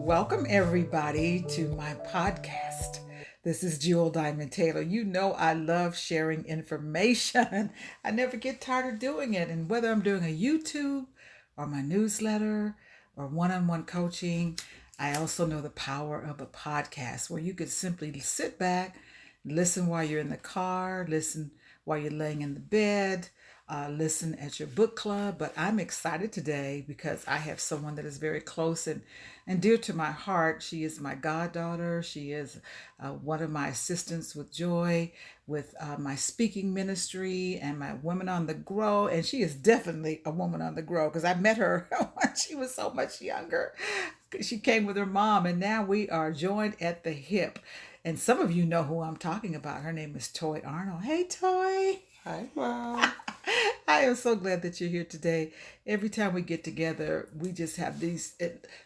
Welcome, everybody, to my podcast. This is Jewel Diamond Taylor. You know, I love sharing information. I never get tired of doing it. And whether I'm doing a YouTube or my newsletter or one on one coaching, I also know the power of a podcast where you could simply sit back, listen while you're in the car, listen while you're laying in the bed, listen at your book club. But I'm excited today because I have someone that is very close and dear to my heart. She is my goddaughter. She is one of my assistants with Joy, with my speaking ministry and my Women on the Grow. And she is definitely a woman on the grow because I met her when she was so much younger. She came with her mom, and now we are joined at the hip. And some of you know who I'm talking about. Her name is Toy Arnold. Hey, Toy. Hi, Mom. I am so glad that you're here today. Every time we get together, we just have these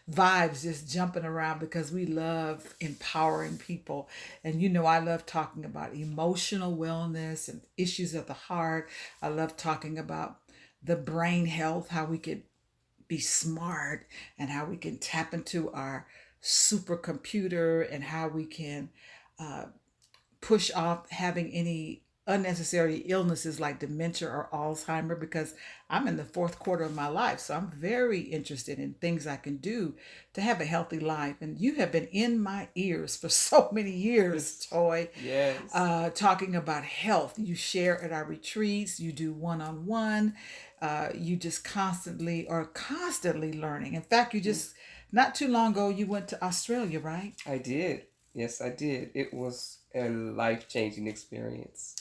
vibes just jumping around because we love empowering people. And you know, I love talking about emotional wellness and issues of the heart. I love talking about the brain health, how we could be smart and how we can tap into our supercomputer and how we can uh, push off having any unnecessary illnesses like dementia or Alzheimer, because I'm in the fourth quarter of my life. So I'm very interested in things I can do to have a healthy life. And you have been in my ears for so many years, Toy, Yes. talking about health. You share at our retreats, you do one-on-one, you just constantly learning. In fact, you just, not too long ago, you went to Australia, right? I did. Yes, I did. It was a life-changing experience.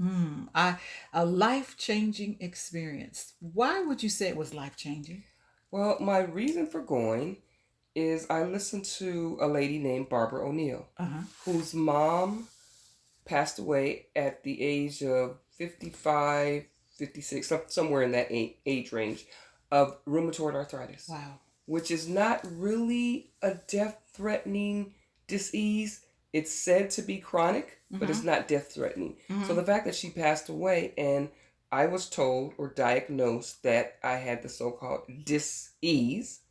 A life-changing experience. Why would you say it was life-changing? Well, my reason for going is I listened to a lady named Barbara O'Neill, Uh-huh. whose mom passed away at the age of 55, 56, somewhere in that age range, of rheumatoid arthritis, Wow. which is not really a death-threatening disease. It's said to be chronic, but it's not death-threatening. So the fact that she passed away and I was told or diagnosed that I had the so-called dis-ease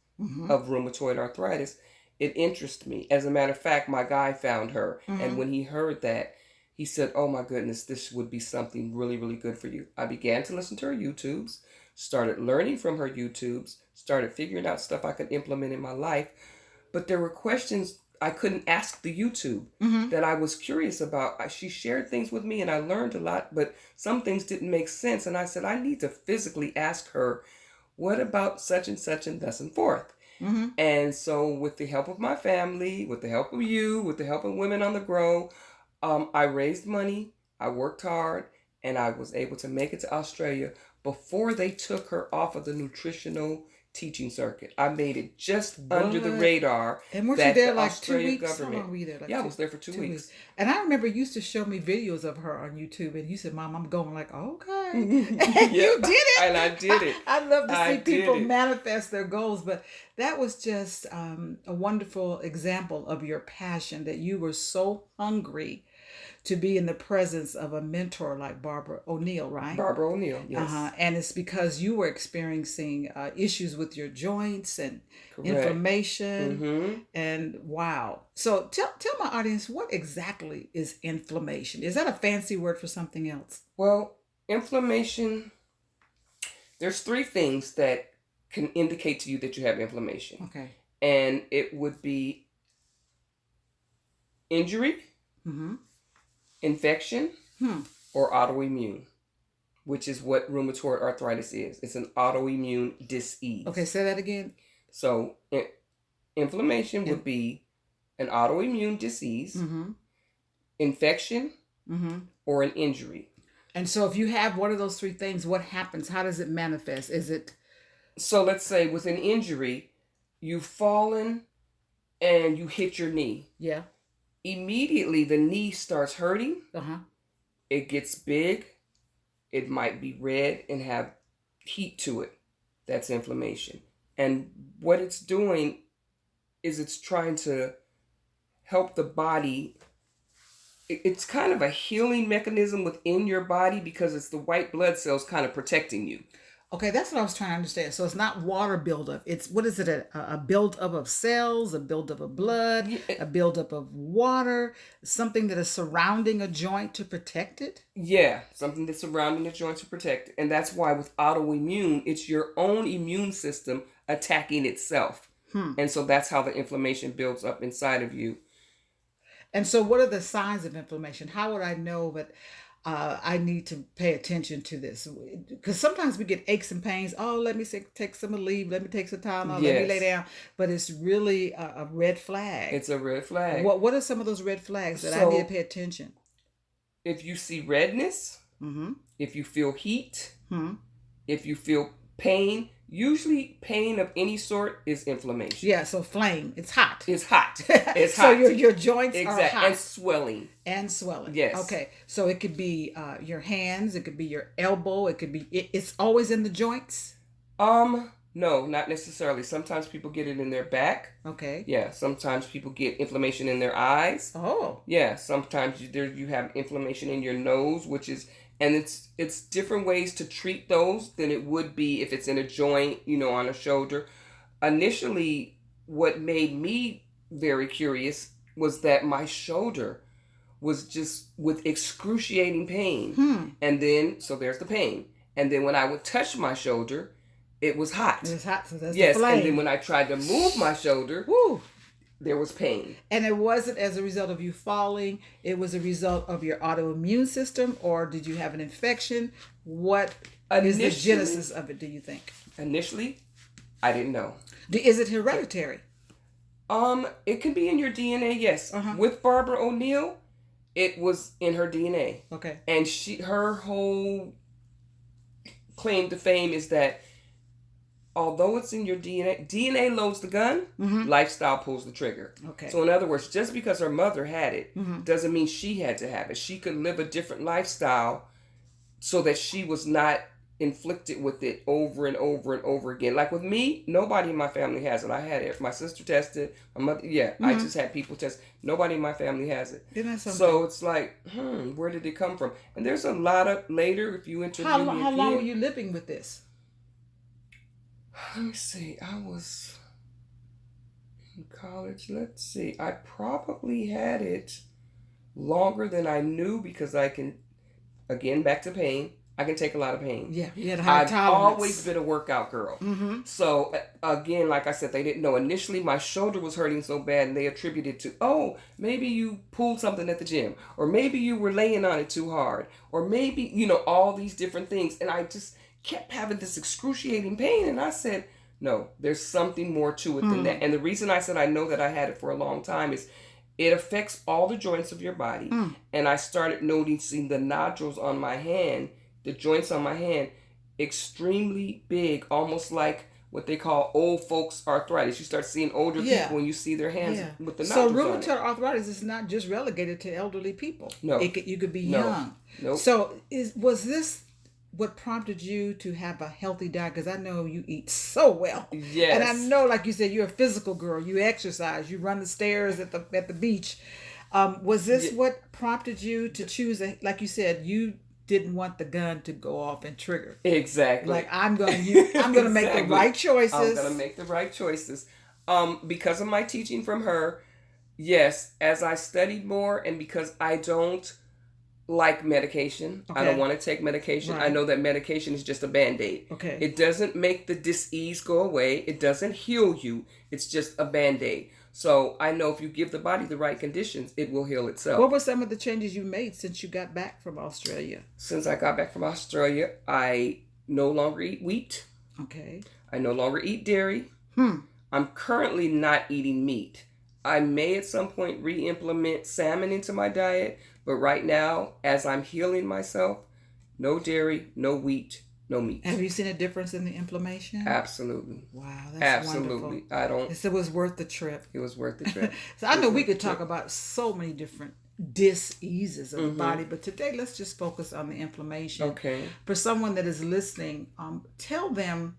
of rheumatoid arthritis, it interested me. As a matter of fact, my guy found her, and when he heard that, he said, "Oh my goodness, this would be something really, really good for you." I began to listen to her YouTubes, started learning from her YouTubes, started figuring out stuff I could implement in my life, but there were questions I couldn't ask the YouTube that I was curious about. She shared things with me and I learned a lot, but some things didn't make sense. And I said, I need to physically ask her, what about such and thus and forth? And so with the help of my family, with the help of you, with the help of Women on the Grow, I raised money, I worked hard, and I was able to make it to Australia before they took her off of the nutritional teaching circuit. I made it just under the radar. And weren't you there like 2 weeks? How long were you there? I was there for 2 weeks. And I remember you used to show me videos of her on YouTube, and you said, "Mom, I'm going." Like, okay, Yep. you did it, and I did it. I love to I see people did it. manifest their goals, but that was just a wonderful example of your passion. That you were so hungry to be in the presence of a mentor like Barbara O'Neill, right? Barbara O'Neill, yes. And it's because you were experiencing issues with your joints and Correct. inflammation. And wow. So tell my audience, what exactly is inflammation? Is that a fancy word for something else? Well, inflammation, there's 3 things that can indicate to you that you have inflammation. Okay. And it would be injury, infection, or autoimmune, which is what rheumatoid arthritis is. It's an autoimmune disease. Okay, say that again. So inflammation would be an autoimmune disease, infection, or an injury. And so if you have one of those 3 things, what happens? How does it manifest? Is it... So let's say with an injury, you've fallen and you hit your knee. Yeah. Immediately the knee starts hurting. It gets big. It might be red and have heat to it. That's inflammation. And what it's doing is it's trying to help the body. It's kind of a healing mechanism within your body because it's the white blood cells kind of protecting you. Okay, that's what I was trying to understand. So it's not water buildup. It's what is it? A buildup of cells, a buildup of blood, Yeah, a buildup of water, something that is surrounding a joint to protect it. yeah, something that's surrounding the joint to protect it. And that's why with autoimmune, it's your own immune system attacking itself. And so that's how the inflammation builds up inside of you. And so, what are the signs of inflammation? How would I know that I need to pay attention to this? Because sometimes we get aches and pains. Oh, let me take some leave. Let me take some time off. Let me lay Yes, down. But it's really a red flag. it's a red flag. What are some of those red flags that I need to So pay attention? if you see redness, Mm-hmm. if you feel heat, Hmm. if you feel pain, usually pain of any sort is inflammation. Yeah. So flame. It's hot. It's hot. It's So hot. your joints are Exactly. hot And swelling. and swelling. Yes. Okay. So it could be your hands. It could be your elbow. It could be. It's always in the joints. No, not necessarily. Sometimes people get it in their back. Okay. Yeah, sometimes people get inflammation in their eyes. Oh. Yeah, sometimes you have inflammation in your nose, which is, and it's different ways to treat those than it would be if it's in a joint, on a shoulder. Initially, what made me very curious was that my shoulder was just with excruciating pain. And then, so there's the pain. And then when I would touch my shoulder, it was hot. It's hot, so that's Yes, the flame. and then when I tried to move my shoulder, Woo. there was pain. And it wasn't as a result of you falling. It was a result of your autoimmune system, or did you have an infection? What is the genesis of it, do you think? Initially, I didn't know. Is it hereditary? It can be in your DNA, yes. With Barbara O'Neill, it was in her DNA. Okay. And her whole claim to fame is that although it's in your DNA loads the gun, lifestyle pulls the trigger. Okay. So in other words, just because her mother had it doesn't mean she had to have it. She could live a different lifestyle so that she was not inflicted with it over and over and over again. Like with me, nobody in my family has it. I had it. My sister tested. My mother, I just had people test. Nobody in my family has it. Isn't that something? So it's like, where did it come from? And there's a lot of later, if you interview me How long were you living with this? Let me see. I was in college. Let's see. I probably had it longer than I knew because I can, again, back to pain. I can take a lot of pain. Yeah, you had high I've tolerance. always been a workout girl. So, again, like I said, they didn't know. Initially, my shoulder was hurting so bad, and they attributed to, maybe you pulled something at the gym, or maybe you were laying on it too hard, or maybe, all these different things. And I just kept having this excruciating pain, and I said, no, there's something more to it than that. And the reason I said I know that I had it for a long time is it affects all the joints of your body. And I started noticing the nodules on my hand, the joints on my hand, extremely big, almost like what they call old folks arthritis. You start seeing older people when you see their hands with the nodules So on it. rheumatoid arthritis is not just relegated to elderly people. No. You could be young. Nope. So was this what prompted you to have a healthy diet? Because I know you eat so well. Yes. And I know, like you said, you're a physical girl. You exercise. You run the stairs at the beach. Was this what prompted you to choose like you said, you didn't want the gun to go off and trigger. Exactly. Like I'm gonna make the right choices. I'm gonna make the right choices. Because of my teaching from her, yes, as I studied more and because I don't like medication. Okay. I don't want to take medication. Right. I know that medication is just a Band-Aid. Okay. It doesn't make the dis-ease go away. It doesn't heal you. It's just a Band-Aid. So I know if you give the body the right conditions, it will heal itself. What were some of the changes you made since you got back from Australia? Since I got back from Australia, I no longer eat wheat. Okay. I no longer eat dairy. I'm currently not eating meat. I may at some point re-implement salmon into my diet, but right now, as I'm healing myself, no dairy, no wheat, no meat. Have you seen a difference in the inflammation? Absolutely. Wow, that's Absolutely. wonderful. It was worth the trip. It was worth the trip. So I know we could talk about so many different dis-eases of the body, but today let's just focus on the inflammation. Okay. For someone that is listening, tell them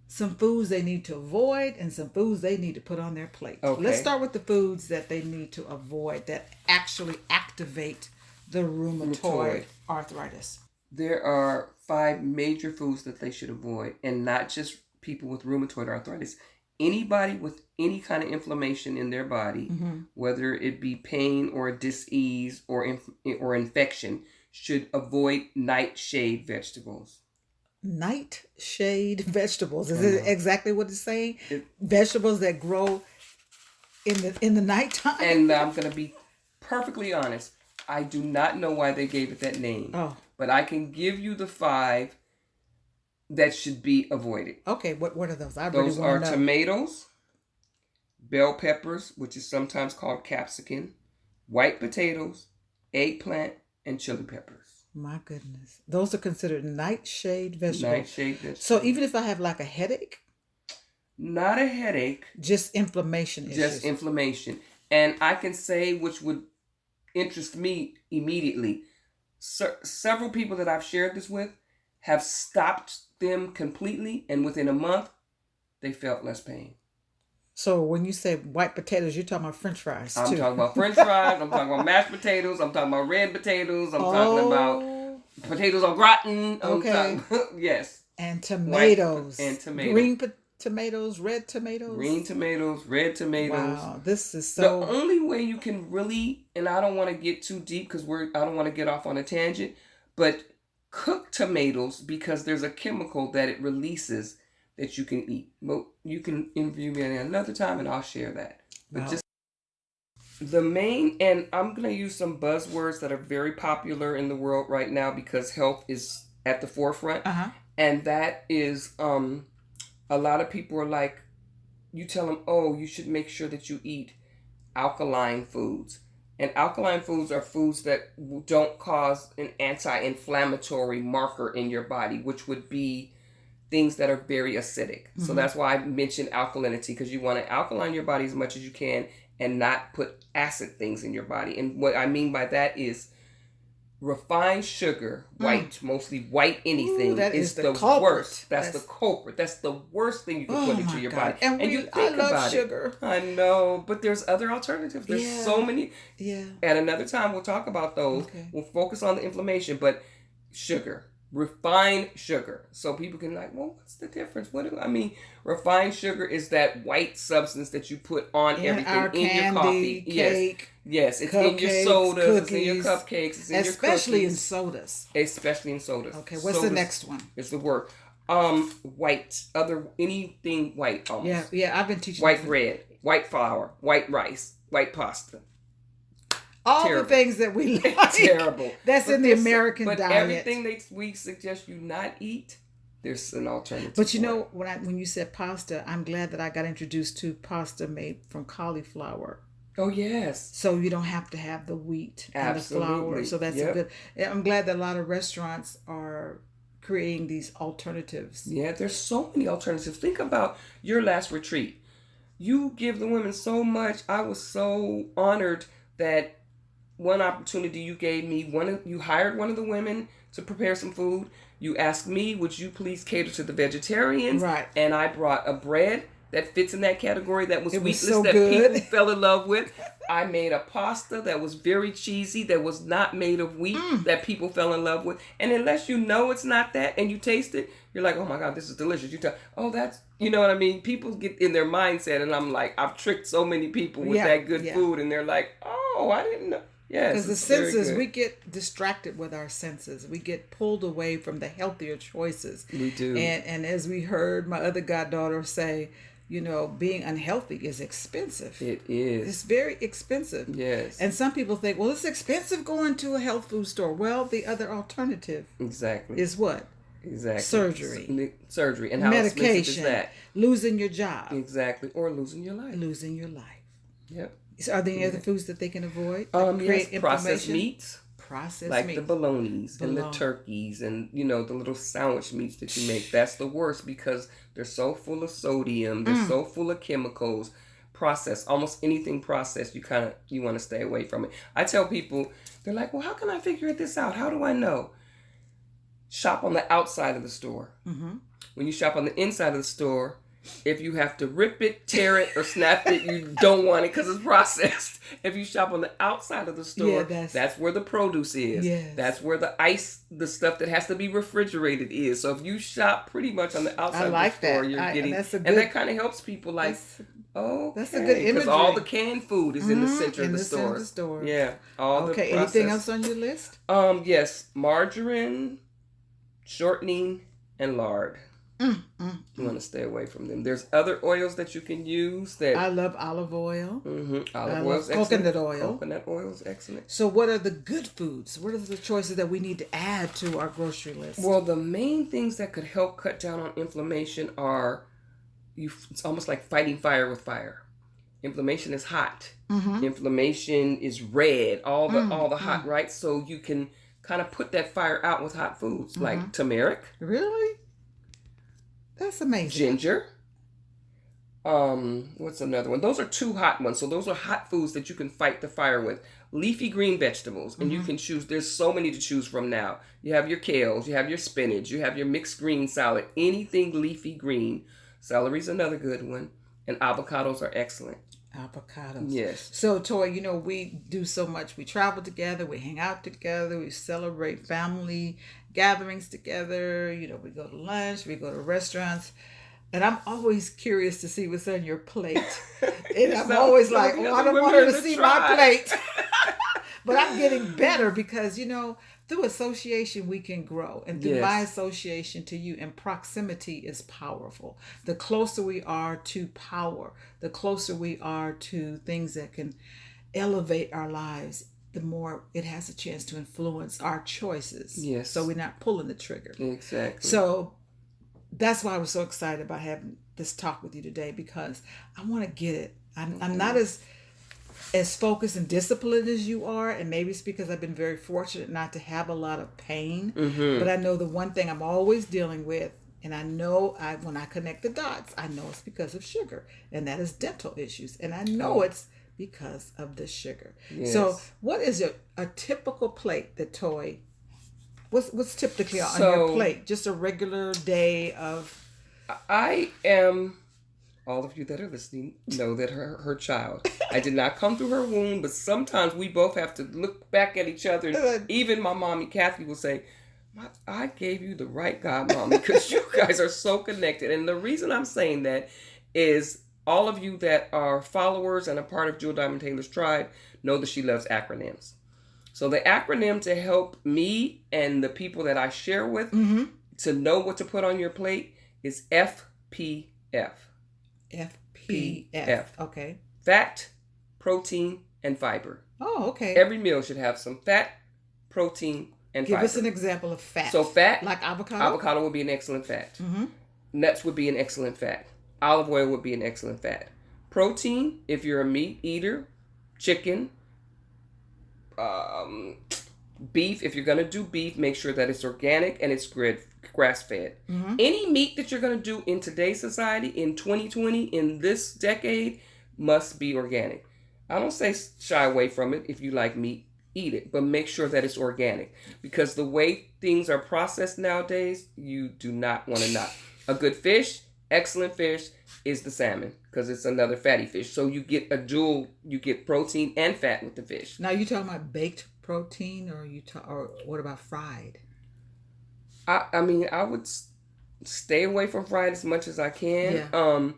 some foods they need to avoid and some foods they need to put on their plate. Okay. Let's start with the foods that they need to avoid that actually activate the rheumatoid arthritis. There are 5 major foods that they should avoid, and not just people with rheumatoid arthritis. Anybody with any kind of inflammation in their body, whether it be pain or disease or infection, should avoid nightshade vegetables. Nightshade vegetables. Is it exactly what it's saying? Vegetables that grow in the nighttime. And I'm going to be perfectly honest. I do not know why they gave it that name. Oh. But I can give you the 5 that should be avoided. Okay, what are those? Those are tomatoes, bell peppers, which is sometimes called capsicum, white potatoes, eggplant, and chili peppers. My goodness. Those are considered nightshade vegetables. Nightshade vegetables. So even if I have like a headache? Not a headache. Just inflammation issues. Just inflammation. And I can say, which would interest me immediately, several people that I've shared this with have stopped them completely, and within a month, they felt less pain. So when you say white potatoes, you're talking about French fries, too. I'm talking about French fries. I'm talking about mashed potatoes. I'm talking about red potatoes. I'm talking about potatoes au gratin. Yes. And tomatoes. And tomatoes. Green tomatoes, red tomatoes. Green tomatoes, red tomatoes. Wow, this is so... The only way you can really, and I don't want to get too deep because I don't want to get off on a tangent, but cook tomatoes, because there's a chemical that it releases that you can eat. Well, you can interview me another time and I'll share that. But just the main, and I'm going to use some buzzwords that are very popular in the world right now because health is at the forefront. And that is, a lot of people are like, you tell them, oh, you should make sure that you eat alkaline foods. And alkaline foods are foods that don't cause an anti-inflammatory marker in your body, which would be things that are very acidic. So that's why I mentioned alkalinity, because you want to alkaline your body as much as you can and not put acid things in your body. And what I mean by that is refined sugar, white, mostly white anything, is the worst. That's the culprit. That's the worst thing you can put into your body. And you think about sugar. I know, but there's other alternatives. There's so many. Yeah. At another time, we'll talk about those. Okay. We'll focus on the inflammation, but sugar. Refined sugar. So people can like, well, what's the difference? Refined sugar is that white substance that you put on everything in your coffee. Cake. Yes, it's in your sodas, cookies, it's in your cupcakes, it's in your cookies. Especially in sodas. Especially in sodas. Okay, what's the next one? It's the word. White. Anything white almost. Yeah, I've been teaching. White bread, white flour, white rice, white pasta. All the things that we like. Terrible. That's in the American diet. But everything we suggest you not eat, there's an alternative. But you know, when you said pasta, I'm glad that I got introduced to pasta made from cauliflower. Oh, yes. So you don't have to have the wheat and the flour. So that's a good... I'm glad that a lot of restaurants are creating these alternatives. Yeah, there's so many alternatives. Think about your last retreat. You give the women so much. I was so honored that one opportunity you gave me, you hired one of the women to prepare some food. You asked me, would you please cater to the vegetarians? Right. And I brought a bread that fits in that category that was wheatless, that people fell in love with. I made a pasta that was very cheesy, that was not made of wheat, that people fell in love with. And unless you know it's not that and you taste it, you're like, oh my God, this is delicious. You tell, oh, that's, you know what I mean? People get in their mindset, and I'm like, I've tricked so many people with that good food, and they're like, oh, I didn't know. Yes, because the senses, we get distracted with our senses. We get pulled away from the healthier choices. We do. And as we heard my other goddaughter say, you know, being unhealthy is expensive. It is. It's very expensive. Yes. And some people think, well, it's expensive going to a health food store. Well, the other alternative is what? Exactly. Surgery. And how medication, expensive is that? Losing your job. Exactly. Or losing your life. Yep. So are there any other foods that they can avoid? Yes, processed meats. Like the bolognas and the turkeys and, you know, the little sandwich meats that you make. That's the worst because they're so full of sodium. They're so full of chemicals. Processed. Almost anything processed, you want to stay away from it. I tell people, they're like, well, how can I figure this out? How do I know? Shop on the outside of the store. Mm-hmm. When you shop on the inside of the store, If you have to rip it, tear it, or snap it, you don't want it because it's processed. If you shop on the outside of the store, that's where the produce is. Yes. That's where the ice, the stuff that has to be refrigerated is. So if you shop pretty much on the outside of the store, you're getting, and that kind of helps people like, that's a good imagery. Because all the canned food is in the center of the store. Yeah. Okay, anything else on your list? Yes, margarine, shortening, and lard. You want to stay away from them. There's other oils that you can use. That I love olive oil. Olive oil is excellent. Coconut oil. Coconut oil is excellent. So what are the good foods? What are the choices that we need to add to our grocery list? Well, the main things that could help cut down on inflammation are, it's almost like fighting fire with fire. Inflammation is hot. Inflammation is red. All the hot, right? So you can kind of put that fire out with hot foods like turmeric. Really? That's amazing. Ginger. What's another one? Those are two hot ones. So those are hot foods that you can fight the fire with. Leafy green vegetables. And you can choose. There's so many to choose from now. You have your kales. You have your spinach. You have your mixed green salad. Anything leafy green. Celery's another good one. And avocados are excellent. Avocados. Yes. So, Toy, we do so much. We travel together. We hang out together. We celebrate family gatherings together. We go to lunch. We go to restaurants. And I'm always curious to see what's on your plate. And I'm always like, I don't want her to see my plate. But I'm getting better because, through association, we can grow. And through my association to you, and proximity is powerful. The closer we are to power, the closer we are to things that can elevate our lives, the more it has a chance to influence our choices. Yes. So we're not pulling the trigger. Exactly. So that's why I was so excited about having this talk with you today, because I want to get it. I'm not as focused and disciplined as you are, and maybe it's because I've been very fortunate not to have a lot of pain. But I know the one thing I'm always dealing with, and I know when I connect the dots, I know it's because of sugar, and that is dental issues, and I know it's because of the sugar. Yes. So what is a typical plate that Toy, what's typically on your plate? Just a regular day of... I am... All of you that are listening know that her child. I did not come through her womb, but sometimes we both have to look back at each other. And even my mommy, Kathy, will say, I gave you the right God, Mommy, because you guys are so connected. And the reason I'm saying that is all of you that are followers and a part of Jewel Diamond Taylor's tribe know that she loves acronyms. So the acronym to help me and the people that I share with to know what to put on your plate is FPF. FPF. Okay. Fat, protein, and fiber. Oh, okay. Every meal should have some fat, protein, and fiber. Give us an example of fat. So fat, like avocado. Avocado would be an excellent fat. Nuts would be an excellent fat. Olive oil would be an excellent fat. Protein, if you're a meat eater, chicken, beef. If you're gonna do beef, make sure that it's organic and it's grass-fed. Any meat that you're gonna do in today's society, in 2020, in this decade, must be organic. I don't say shy away from it. If you like meat, eat it, but make sure that it's organic, because the way things are processed nowadays, you do not want to not. A good fish, excellent fish, is the salmon, because it's another fatty fish. So you get you get protein and fat with the fish. Now you talking about baked protein, or or what about fried? I mean, I would stay away from fried as much as I can. Yeah.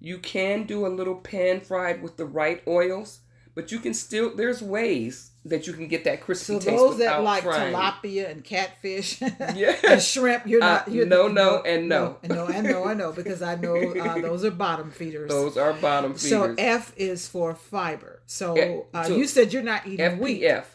You can do a little pan fried with the right oils, but you can still, there's ways that you can get that crispy taste without frying. So those that like frying. Tilapia and catfish and shrimp, no. I know, because I know those are bottom feeders. Those are bottom feeders. So F is for fiber. So you said you're not eating wheat. FPF,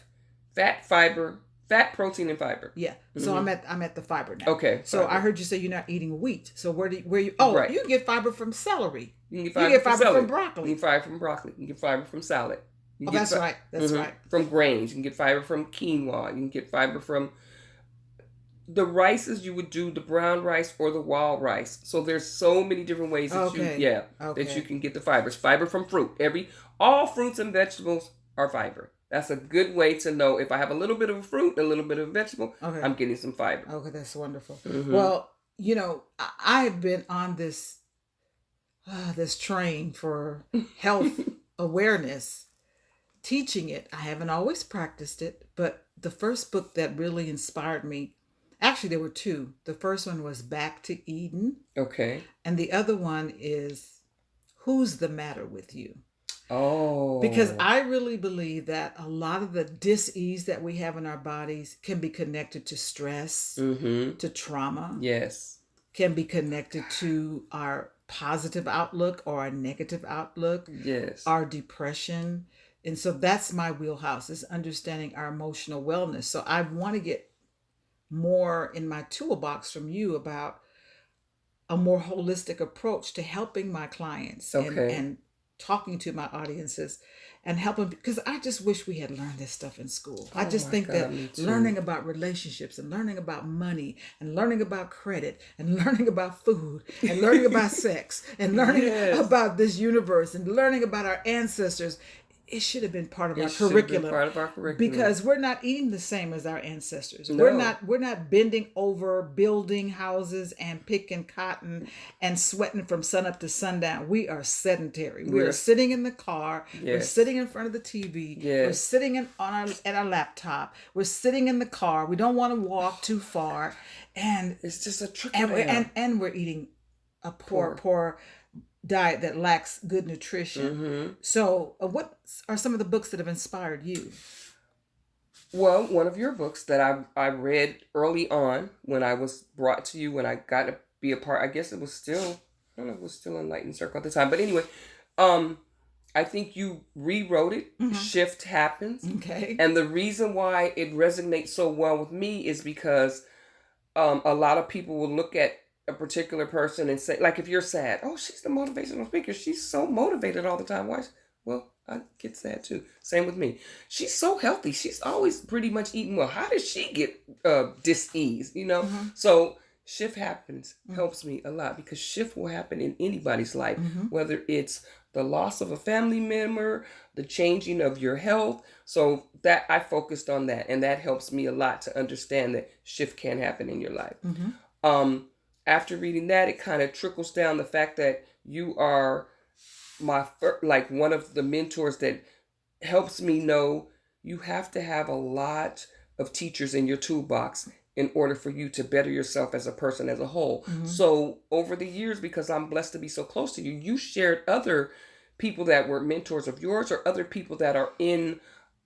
fat, fiber, fat, protein, and fiber. Yeah. So I'm at the fiber now. Okay. So fiber. I heard you say you're not eating wheat. So where you? Oh, right. You can get fiber from celery. You can get fiber from broccoli. You can get fiber from broccoli. You can get fiber from salad. That's right. That's right. From grains. You can get fiber from quinoa. You can get fiber from the rices you would do, the brown rice or the wild rice. So there's so many different ways that that you can get the fibers. Fiber from fruit. All fruits and vegetables are fiber. That's a good way to know if I have a little bit of a fruit, a little bit of a vegetable, I'm getting some fiber. Okay, that's wonderful. Well, I've been on this this train for health awareness, teaching it. I haven't always practiced it, but the first book that really inspired me, actually, there were two. The first one was Back to Eden, Okay. and the other one is Who's the Matter with You? Oh. Because I really believe that a lot of the dis-ease that we have in our bodies can be connected to stress, to trauma, Yes. can be connected to our positive outlook or our negative outlook, Yes. our depression. And so that's my wheelhouse, is understanding our emotional wellness. So I want to get more in my toolbox from you about a more holistic approach to helping my clients Okay. and talking to my audiences and helping, because I just wish we had learned this stuff in school. I Oh just my think God, that me too. learning about relationships and learning about money and learning about credit and learning about food and learning about sex and learning Yes. about this universe and learning about our ancestors, it should have been part of our It should have been curriculum. part of our curriculum. Because we're not eating the same as our ancestors. No. We're not bending over, building houses and picking cotton and sweating from sunup to sundown. We are sedentary. We're sitting in the car. We're Yes. sitting in front of the TV. We're Yes. sitting at our laptop. We're sitting in the car. We don't want to walk too far, and It's just a trickle down. and we're eating a poor diet that lacks good nutrition. So, what are some of the books that have inspired you? Well, one of your books that I read early on when I was brought to you, when I got to be a part, I guess it was still, I don't know if it was still Enlightened Circle at the time, but anyway, I think you rewrote it. Shift Happens. Okay. And the reason why it resonates so well with me is because a lot of people will look at a particular person and say, like, if you're sad, oh, she's the motivational speaker. She's so motivated all the time. Why? Well, I get sad too. Same with me. She's so healthy. She's always pretty much eating well. How does she get dis-ease? You know? So Shift Happens helps me a lot, because shift will happen in anybody's life, whether it's the loss of a family member, the changing of your health. So that I focused on that, and that helps me a lot to understand that shift can happen in your life. After reading that, it kind of trickles down the fact that you are like one of the mentors that helps me know you have to have a lot of teachers in your toolbox in order for you to better yourself as a person as a whole. So over the years, because I'm blessed to be so close to you, you shared other people that were mentors of yours, or other people that are in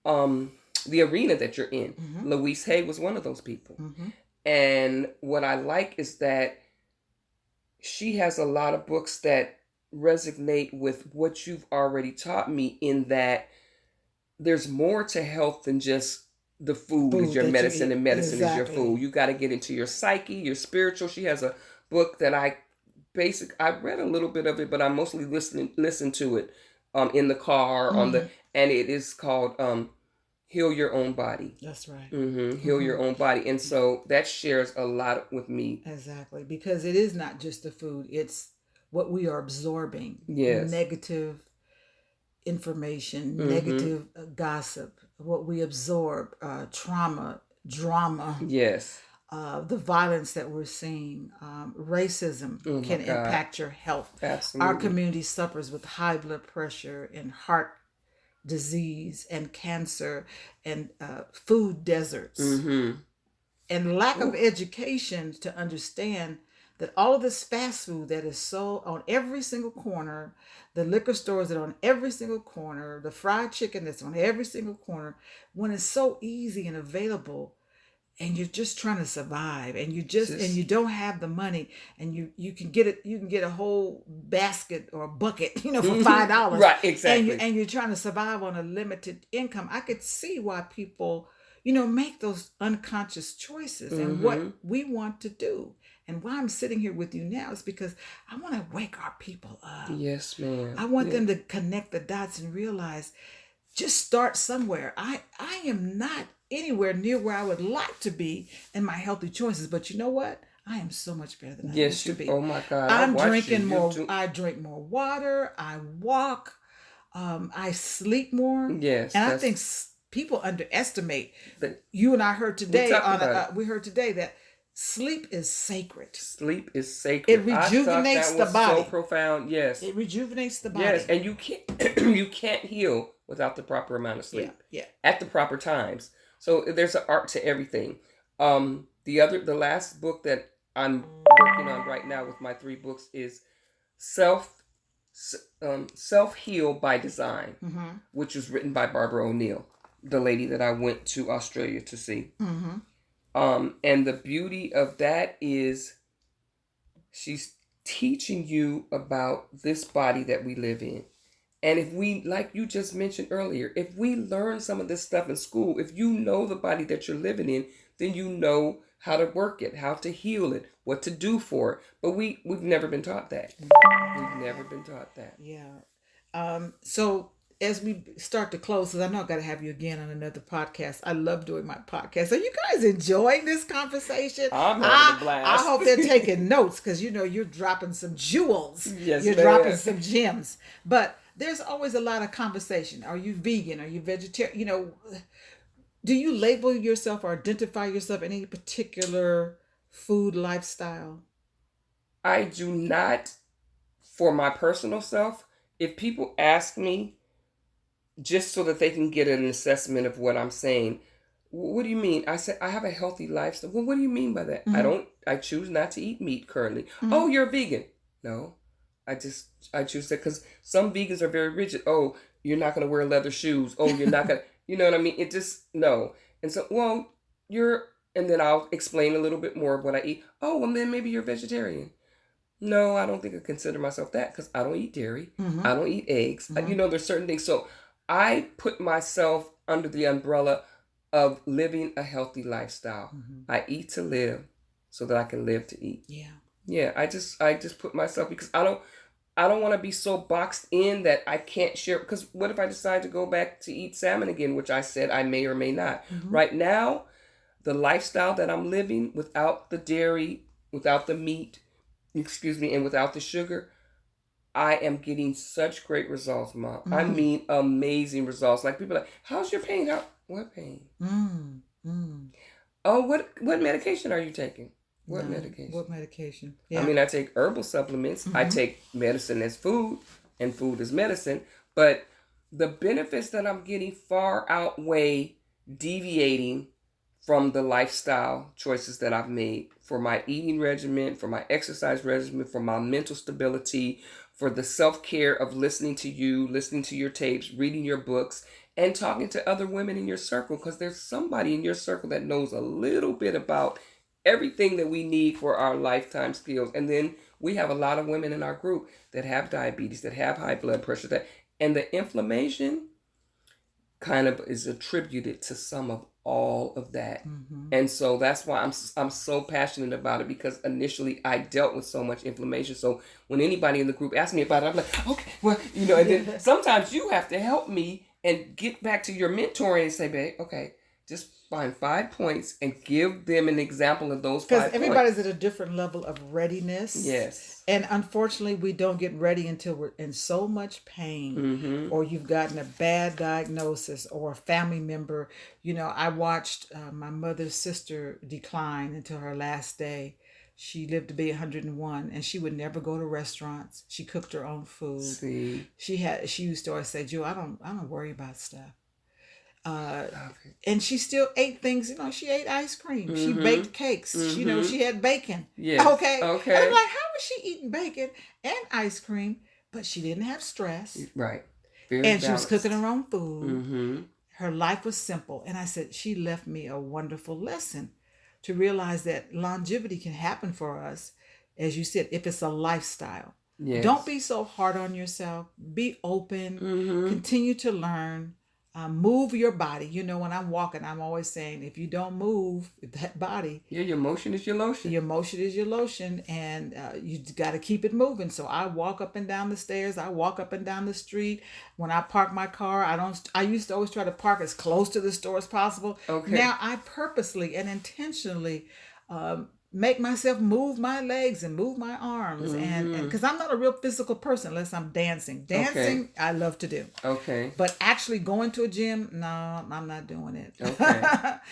the arena that you're in. Louise Hay was one of those people. And what I like is that she has a lot of books that resonate with what you've already taught me, in that there's more to health than just the food is your medicine and medicine is your food. You got to get into your psyche, your spiritual. She has a book that I read a little bit of it, but I mostly listen to it in the car and it is called Heal Your Own Body. That's right. Heal Your Own Body. And so that shares a lot with me. Exactly. Because it is not just the food, it's what we are absorbing. Yes. Negative information, negative gossip, what we absorb, trauma, drama. Yes. The violence that we're seeing, racism can impact your health. Absolutely. Our community suffers with high blood pressure and heart disease and cancer and food deserts and lack of education to understand that all of this fast food that is sold on every single corner, the liquor stores that are on every single corner, the fried chicken that's on every single corner, when it's so easy and available, and you're just trying to survive, and you don't have the money, and you can get a whole basket or a bucket, for $5. Right, exactly. And you're trying to survive on a limited income. I could see why people, make those unconscious choices. And what we want to do, and why I'm sitting here with you now, is because I want to wake our people up. Yes, ma'am. I want them to connect the dots and realize, just start somewhere. I am not anywhere near where I would like to be in my healthy choices, but you know what? I am so much better than I used to be. Oh my God! I'm drinking more. I drink more water. I walk. I sleep more. Yes, and I think people underestimate. You and I heard today we heard today that Sleep is sacred. Sleep is sacred. It rejuvenates I thought that the was body. so profound. Yes. It rejuvenates the body. Yes, and you can't you can't heal without the proper amount of sleep. Yeah. At the proper times. So there's an art to everything. The last book that I'm working on right now with my 3 books is self heal by design, which was written by Barbara O'Neill, the lady that I went to Australia to see. And the beauty of that is she's teaching you about this body that we live in. And if we, like you just mentioned earlier, if we learn some of this stuff in school, if you know the body that you're living in, then you know how to work it, how to heal it, what to do for it. But we've never been taught that. We've never been taught that. Yeah. So as we start to close, because I know I've got to have you again on another podcast. I love doing my podcast. Are you guys enjoying this conversation? I'm having a blast. I hope they're taking notes, because you're dropping some jewels. Yes, you're ma'am. dropping some gems. But there's always a lot of conversation. Are you vegan? Are you vegetarian? Do you label yourself or identify yourself in any particular food lifestyle? I do not, for my personal self. If people ask me, just so that they can get an assessment of what I'm saying, what do you mean? I said, I have a healthy lifestyle. Well, what do you mean by that? I choose not to eat meat currently. Oh, you're a vegan. No, I choose that because some vegans are very rigid. Oh, you're not going to wear leather shoes. Oh, you're not going to, you know what I mean? It just, no. And so, and then I'll explain a little bit more of what I eat. Oh, well, then maybe you're vegetarian. No, I don't think I consider myself that because I don't eat dairy. I don't eat eggs. There's certain things. So I put myself under the umbrella of living a healthy lifestyle. I eat to live so that I can live to eat. Yeah. I just put myself, because I don't want to be so boxed in that I can't share. Because what if I decide to go back to eat salmon again, which I said I may or may not. Right now, the lifestyle that I'm living without the dairy, without the meat, and without the sugar, I am getting such great results, Mom. I mean, amazing results. Like, people are like, how's your pain? What pain? Oh, what medication are you taking? What medication? What medication? Yeah. I mean, I take herbal supplements. I take medicine as food, and food as medicine. But the benefits that I'm getting far outweigh deviating from the lifestyle choices that I've made for my eating regimen, for my exercise regimen, for my mental stability, for the self-care of listening to you, listening to your tapes, reading your books, and talking to other women in your circle, because there's somebody in your circle that knows a little bit about everything that we need for our lifetime skills. And then we have a lot of women in our group that have diabetes, that have high blood pressure, and the inflammation kind of is attributed to some of all of that. And so that's why I'm so passionate about it, because initially I dealt with so much inflammation. So when anybody in the group asks me about it, I'm like, okay, well, and then sometimes you have to help me and get back to your mentoring and say, babe, okay, just find 5 points and give them an example of those 5 points. Because everybody's at a different level of readiness. Yes. And unfortunately, we don't get ready until we're in so much pain, or you've gotten a bad diagnosis, or a family member. I watched my mother's sister decline until her last day. She lived to be 101, and she would never go to restaurants. She cooked her own food. See. She used to always say, "Joe, I don't worry about stuff." And she still ate things. She ate ice cream. She baked cakes. She had bacon. Yes. Okay. And I'm like, how was she eating bacon and ice cream? But she didn't have stress. Right. Very balanced. She was cooking her own food. Her life was simple. And I said, she left me a wonderful lesson to realize that longevity can happen for us, as you said, if it's a lifestyle. Yes. Don't be so hard on yourself. Be open. Continue to learn. Move your body. When I'm walking, I'm always saying, if you don't move that body, your motion is your lotion. Your motion is your lotion, and you got to keep it moving. So I walk up and down the stairs. I walk up and down the street. When I park my car, I used to always try to park as close to the store as possible. Okay. Now I purposely and intentionally make myself move my legs and move my arms, and because I'm not a real physical person unless I'm dancing. Dancing, okay. I love to do. Okay. But actually going to a gym, no, I'm not doing it. Okay.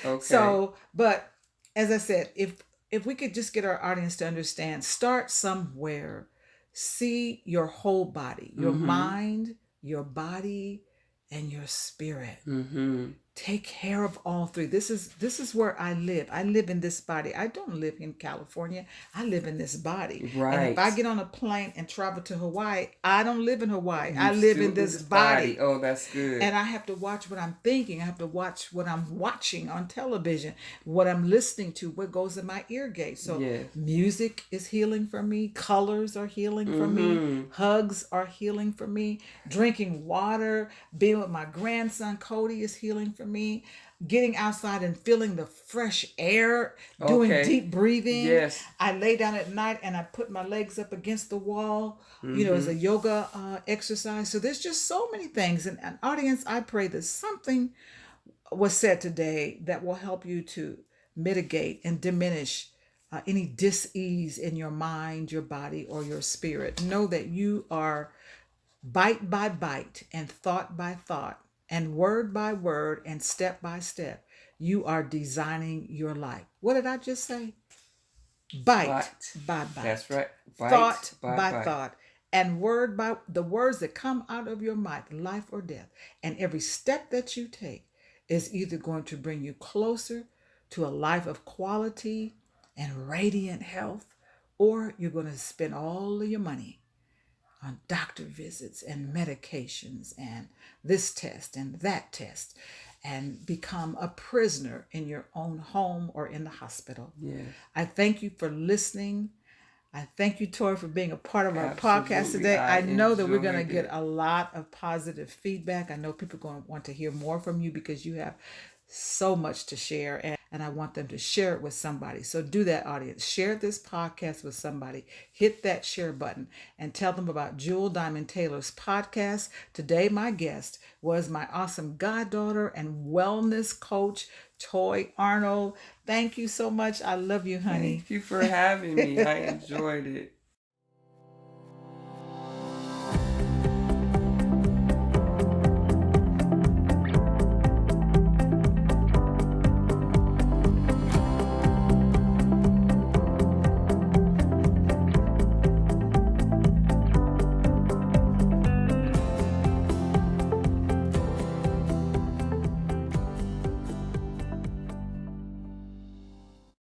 Okay. So, but as I said, if if we could just get our audience to understand, start somewhere. See your whole body, your mind, your body, and your spirit. Take care of all three. This is where I live. I live in this body. I don't live in California. I live in this body. And if I Right. get on a plane and travel to Hawaii, I don't live in Hawaii. I You live still in in this this body. body. Oh, that's good. And I have to watch what I'm thinking. I have to watch what I'm watching on television, what I'm listening to, what goes in my ear gate. So Yes. music is healing for me. Colors are healing for me. Hugs are healing for me. Drinking water, being with my grandson Cody is healing for me. Getting outside and feeling the fresh air, doing Okay. deep breathing. Yes. I lay down at night and I put my legs up against the wall, as a yoga exercise. So there's just so many things. And an audience, I pray that something was said today that will help you to mitigate and diminish any dis-ease in your mind, your body, or your spirit. Know that you are bite by bite and thought by thought and word by word and step by step. You are designing your life. What did I just say? Bite Bite. by bite, That's right. Bite thought by by bite. thought, and word by the words that come out of your mouth, life or death. And every step that you take is either going to bring you closer to a life of quality and radiant health, or you're going to spend all of your money on doctor visits and medications and this test and that test and become a prisoner in your own home or in the hospital. Yes. I thank you for listening. I thank you, Tori, for being a part of our podcast Absolutely. today. I I know that we're going to enjoyed get it. a lot of positive feedback. I know people are going to want to hear more from you because you have so much to share, and I want them to share it with somebody. So do that, audience. Share this podcast with somebody. Hit that share button and tell them about Jewel Diamond Taylor's podcast. Today, my guest was my awesome goddaughter and wellness coach, Toy Arnold. Thank you so much. I love you, honey. Thank you for having me. I enjoyed it.